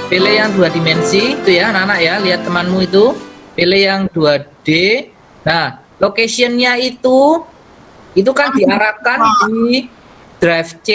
pilih yang 2 dimensi itu ya anak-anak ya, lihat temanmu itu, pilih yang 2D. Nah, location-nya itu kan diarahkan di drive C,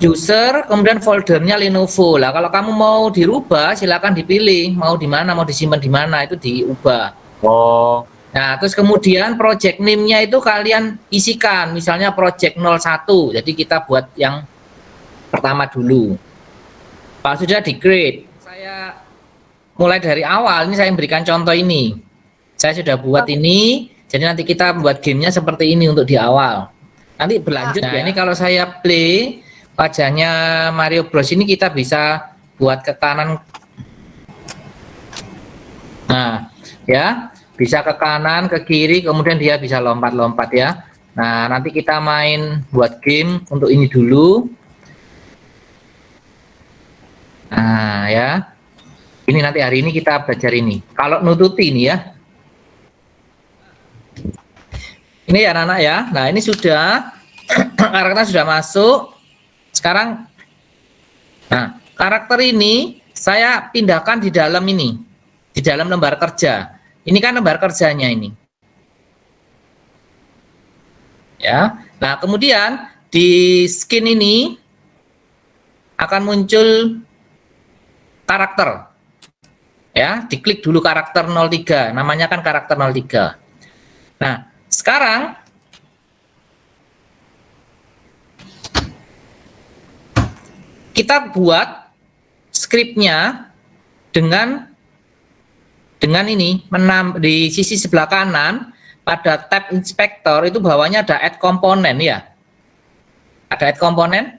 user, kemudian foldernya Lenovo. Lah kalau kamu mau dirubah silakan dipilih, mau di mana, mau disimpan di mana, itu diubah. Oh. Nah, terus kemudian project name-nya itu kalian isikan, misalnya project 01. Jadi kita buat yang pertama dulu. Kalau sudah di-create, saya mulai dari awal, ini saya berikan contoh ini. Saya sudah buat ini, jadi nanti kita buat gamenya seperti ini untuk di awal. Nanti berlanjut ya. Ini kalau saya play, wajahnya Mario Bros ini kita bisa buat ke kanan. Nah, ya. Bisa ke kanan, ke kiri, kemudian dia bisa lompat-lompat ya. Nah, nanti kita main buat game untuk ini dulu. Nah, ya. Ini nanti hari ini kita belajar ini. Kalau nututi ini ya. Ini ya anak-anak ya. Nah, ini sudah karakter sudah masuk. Sekarang nah, karakter ini saya pindahkan di dalam ini. Di dalam lembar kerja. Ini kan lembar kerjanya ini. Ya. Nah, kemudian di skin ini akan muncul karakter. Ya, diklik dulu karakter 03. Namanya kan karakter 03. Nah, sekarang kita buat skripnya dengan ini di sisi sebelah kanan pada tab inspektor itu bawahnya ada add komponen ya. Ada add komponen.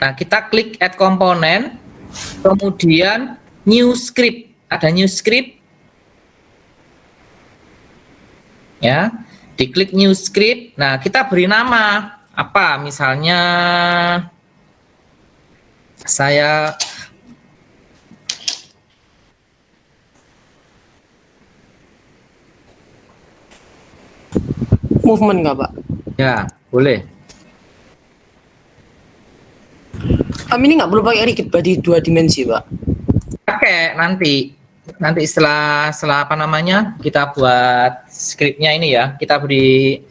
Nah, kita klik add komponen, kemudian new script. Ada new script. Ya, diklik new script. Nah, kita beri nama apa? Misalnya saya movement nggak, Pak? ya, boleh. Ini nggak perlu pakai rigid body 2 dimensi, Pak? Pakai nanti setelah apa namanya kita buat skripnya ini ya, kita beri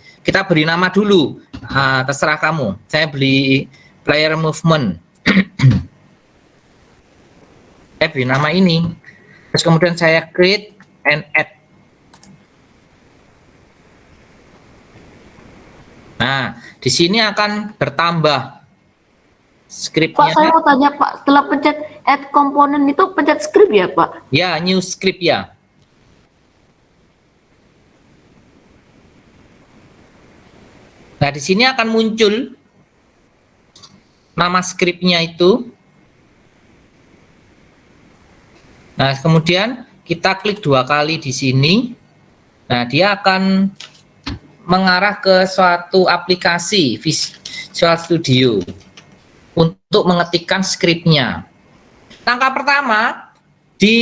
nama dulu. Terserah kamu. Saya beli player movement. Saya beri nama ini. Terus kemudian saya create and add. Nah, di sini akan bertambah skripnya. Pak, saya mau tanya Pak, setelah pencet add komponen itu pencet script ya Pak? Ya, new script ya. Nah, di sini akan muncul nama skripnya itu. Nah, kemudian kita klik 2 kali di sini. Nah, dia akan mengarah ke suatu aplikasi Visual Studio untuk mengetikkan skripnya. Langkah pertama di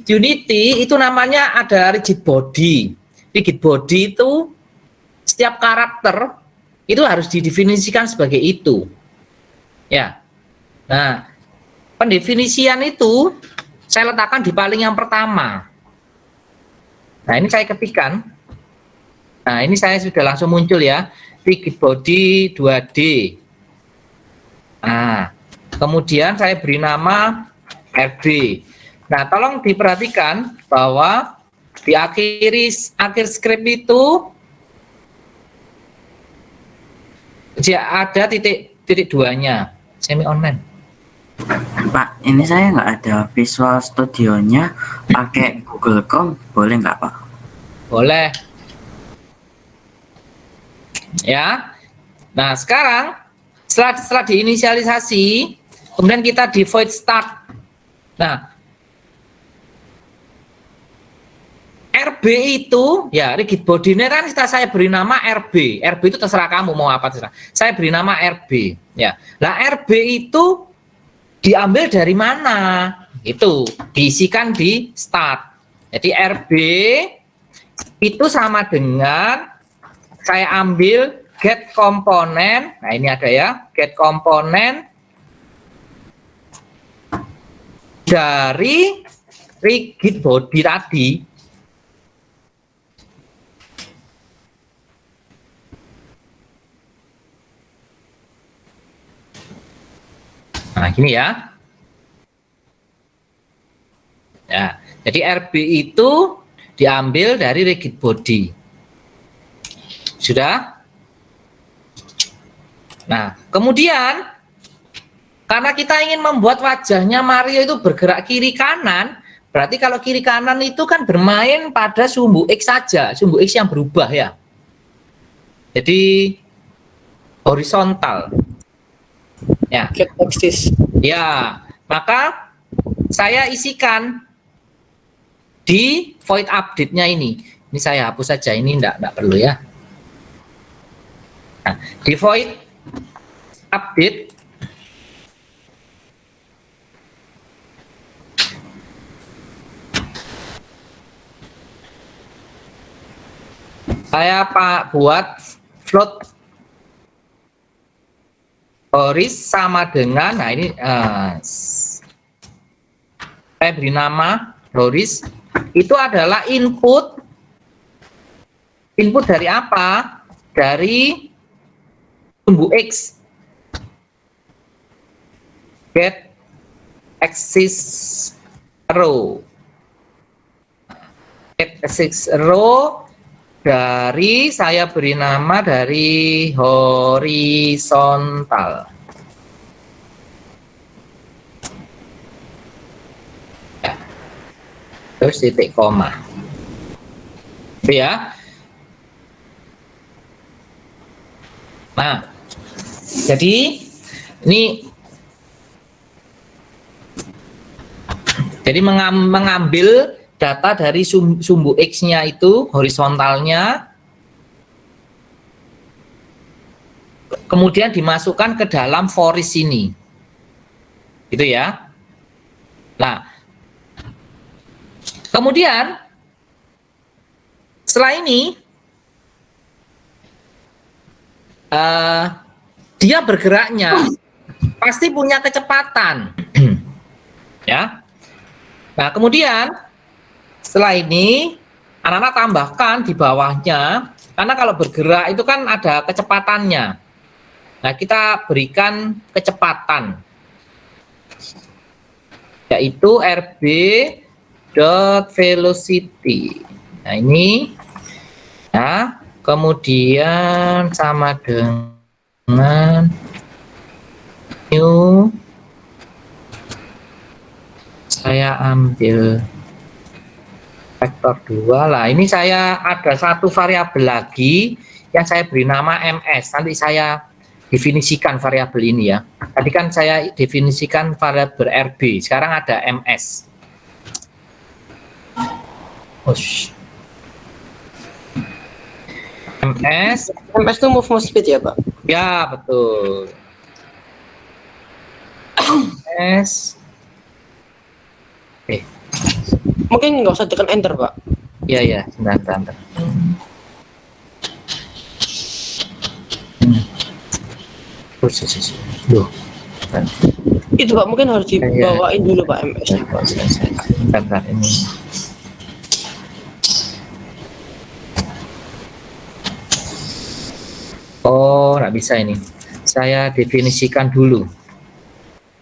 Unity itu namanya ada rigid body. Rigid body itu setiap karakter itu harus didefinisikan sebagai itu. Ya. Nah, pendefinisian itu saya letakkan di paling yang pertama. Nah, ini saya ketikkan. Nah, ini saya sudah langsung muncul ya, rigid body 2D. Nah, kemudian saya beri nama RB. Nah, tolong diperhatikan bahwa di akhir skrip itu ada titik 2-nya, semi online. Pak, ini saya nggak ada Visual Studio-nya, pakai Google Chrome, boleh nggak Pak? Boleh. Ya. Nah, sekarang setelah diinisialisasi, kemudian kita di void start. Nah, RB itu ya rigid body-nya kan saya beri nama RB. RB itu terserah kamu mau apa terserah. Saya beri nama RB ya. Nah, RB itu diambil dari mana? Itu diisikan di start. Jadi RB itu sama dengan saya ambil get komponen. Nah, ini ada ya, get komponen dari rigid body tadi. Nah, gini ya. Ya, jadi RB itu diambil dari rigid body. Sudah? Nah, kemudian karena kita ingin membuat wajahnya Mario itu bergerak kiri kanan, berarti kalau kiri kanan itu kan bermain pada sumbu X saja, sumbu X yang berubah ya. Jadi horizontal. Ya. Get axis. Ya, maka saya isikan di void update-nya ini. Ini saya hapus saja, ini enggak perlu ya. Nah, di void update saya buat float horis sama dengan, nah ini saya beri nama horis, itu adalah input dari apa? Dari sumbu X, get axis row, get axis row dari, saya beri nama dari horizontal. Ya. Terus titik koma. Itu ya. Nah, jadi mengambil data dari sumbu X-nya itu, horizontalnya, kemudian dimasukkan ke dalam voris ini. Gitu ya. Nah, kemudian setelah ini dia bergeraknya pasti punya kecepatan. Ya. Nah, kemudian setelah ini anak-anak tambahkan di bawahnya, karena kalau bergerak itu kan ada kecepatannya. Nah, kita berikan kecepatan, yaitu RB dot velocity. Nah, ini ya, kemudian sama dengan new, saya ambil vektor 2 lah. Ini saya ada satu variabel lagi yang saya beri nama MS. Nanti saya definisikan variabel ini ya. Tadi kan saya definisikan variabel RB. Sekarang ada MS. MS. MS itu movement speed ya, Pak? Ya, betul. MS. Mungkin nggak usah tekan enter, Pak. Iya, sebentar. Loh. Itu Pak mungkin harus dibawain dulu Pak MS-nya. Bentar ini. Oh, nggak bisa ini. Saya definisikan dulu.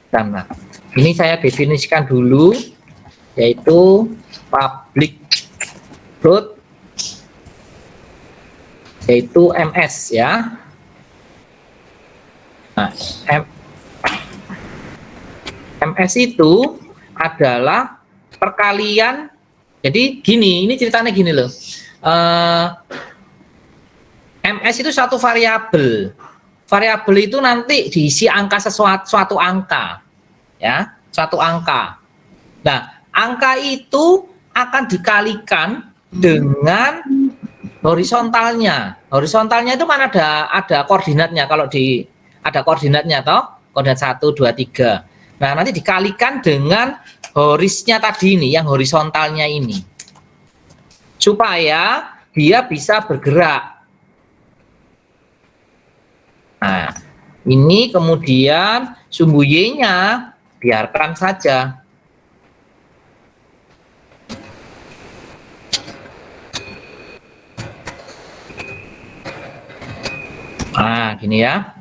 Karena ini saya definisikan dulu, yaitu public float, yaitu MS ya. Nah, MS itu adalah perkalian. Jadi gini, ini ceritanya gini loh. MS itu satu variabel. Variabel itu nanti diisi angka suatu angka, ya, suatu angka. Nah, angka itu akan dikalikan dengan horizontalnya. Horizontalnya itu kan ada koordinatnya. Kalau ada koordinatnya toh, koordinat 1, 2, 3. Nah, nanti dikalikan dengan horisnya tadi ini, yang horizontalnya ini. Supaya dia bisa bergerak. Nah, ini kemudian sumbu Y-nya biarkan saja. Nah, gini ya.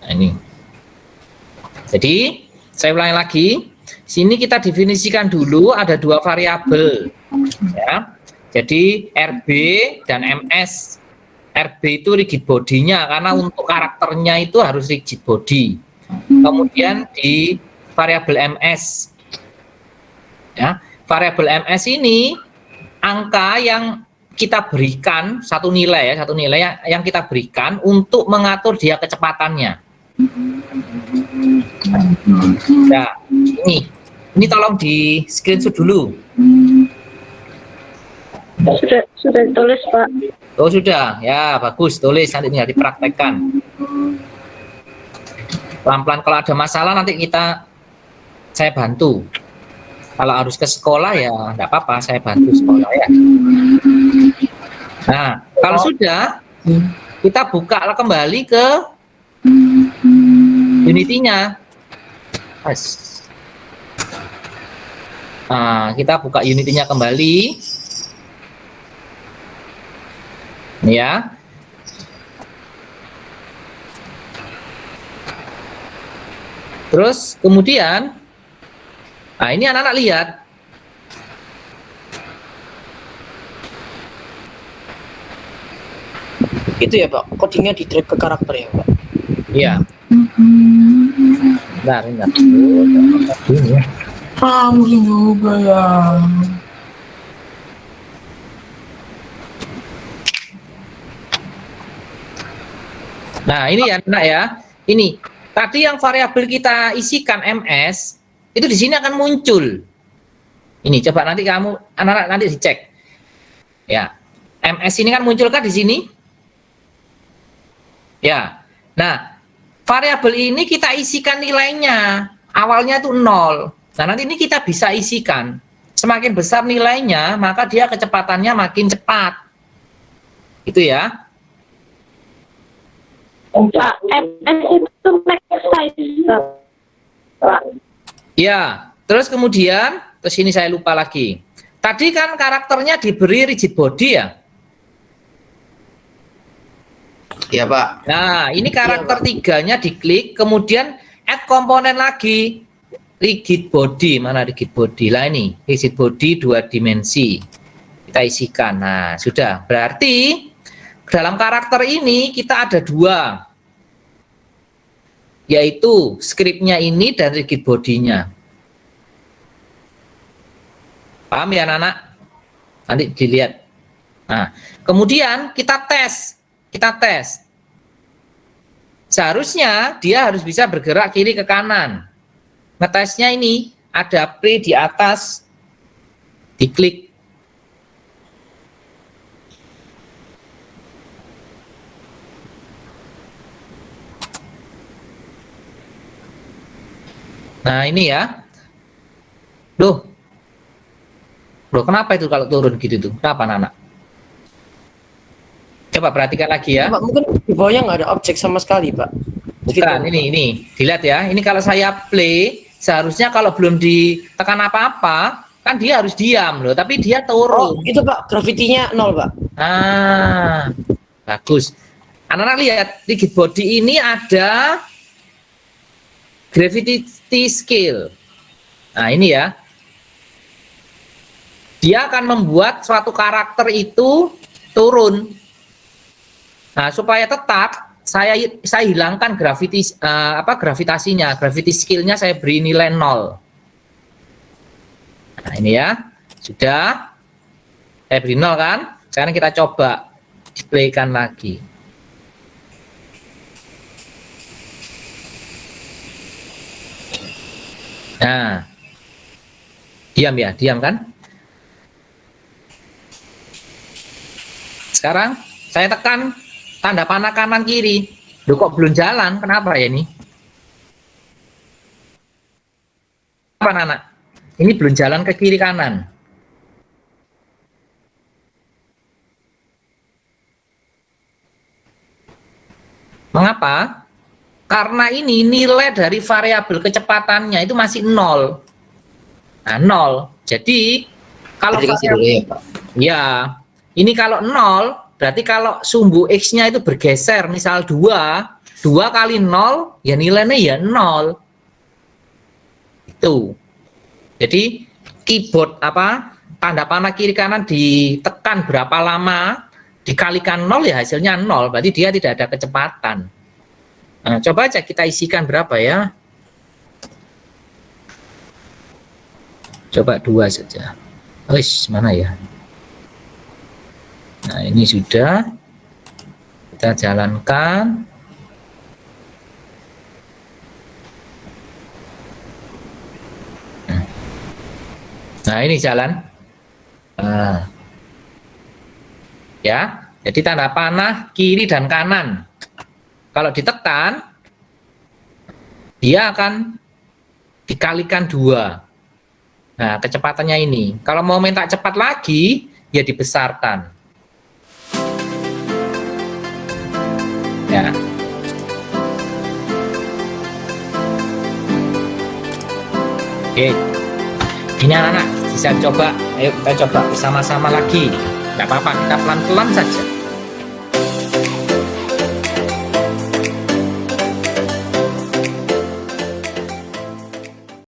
Nah, ini. Jadi, saya ulangi lagi. Sini kita definisikan dulu ada dua variabel. Ya. Jadi, RB dan MS. RB itu rigid body-nya, karena untuk karakternya itu harus rigid body. Kemudian di variabel MS. Ya, variabel MS ini angka yang kita berikan satu nilai yang kita berikan untuk mengatur dia kecepatannya. Nah, ini tolong di screenshot dulu. Sudah tulis, Pak. Oh sudah, ya bagus, tulis nanti tinggal dipraktekkan. Pelan-pelan kalau ada masalah nanti saya bantu. Kalau harus ke sekolah ya enggak apa-apa, saya bantu sekolah ya. Nah, kalau sudah kita buka kembali ke Unity-nya. Nah, kita buka Unity-nya kembali. Ya. Terus kemudian, nah ini anak-anak lihat. Itu ya Pak, codingnya di drag ke karakter ya Pak. Iya. Bentar. Kamu juga ya. Nah ini ya anak ya, ini tadi yang variabel kita isikan MS itu di sini akan muncul. Ini coba nanti kamu anak-anak nanti dicek. Ya, MS ini kan munculkah di sini? Ya. Nah, variabel ini kita isikan nilainya. Awalnya itu 0. Nah, nanti ini kita bisa isikan. Semakin besar nilainya, maka dia kecepatannya makin cepat. Itu ya. Pak, MS itu max size, Pak. Ya, terus kemudian, terus ini saya lupa lagi. Tadi kan karakternya diberi rigid body ya? Iya Pak. Nah, ini karakter tiganya diklik, kemudian add komponen lagi. Rigid body, mana rigid body? Lah ini, rigid body 2 dimensi. Kita isikan. Nah, sudah. Berarti dalam karakter ini kita ada 2. Yaitu scriptnya ini dan rigid body-nya. Paham ya anak-anak? Nanti dilihat. Nah, kemudian kita tes. Seharusnya dia harus bisa bergerak kiri ke kanan. Ngetesnya ini ada play di atas, diklik. Nah ini ya, loh kenapa itu kalau turun gitu tuh? Kenapa anak-anak? Coba perhatikan lagi ya. Pak, mungkin di bawahnya nggak ada objek sama sekali Pak. Bukan, ini dilihat ya. Ini kalau saya play, seharusnya kalau belum ditekan apa-apa, kan dia harus diam loh. Tapi dia turun. Oh, itu Pak, gravity-nya 0 Pak. Ah, bagus. Anak-anak lihat, rigid body ini ada gravity scale. Nah ini ya. Dia akan membuat suatu karakter itu turun. Nah supaya tetap saya hilangkan gravitasinya, gravity scale-nya saya beri nilai 0. Nah ini ya, sudah saya beri 0 kan. Sekarang kita coba displaykan lagi. Nah, diam kan? Sekarang saya tekan tanda panah kanan kiri. Loh kok belum jalan? Kenapa ya ini? Apa anak? Ini belum jalan ke kiri kanan. Mengapa? Karena ini nilai dari variabel kecepatannya itu masih 0. Nah, 0. Jadi kalau variabel, ya, ini kalau 0 Berarti kalau sumbu X-nya itu bergeser, misal 2 kali 0, ya nilainya ya 0. Itu. Jadi keyboard tanda panah kiri kanan ditekan berapa lama, dikalikan 0 ya hasilnya 0, berarti dia tidak ada kecepatan. Nah, coba aja kita isikan berapa ya. Coba 2 saja. Wis, mana ya? Nah, ini sudah. Kita jalankan. Nah, ini jalan. Nah. Ya, jadi tanda panah kiri dan kanan. Kalau ditekan, dia akan dikalikan 2. Nah, kecepatannya ini. Kalau mau minta cepat lagi, ya dibesarkan. Ya. Oke. Ini anak-anak bisa coba. Ayo kita coba bersama-sama lagi. Tidak apa-apa, kita pelan-pelan saja.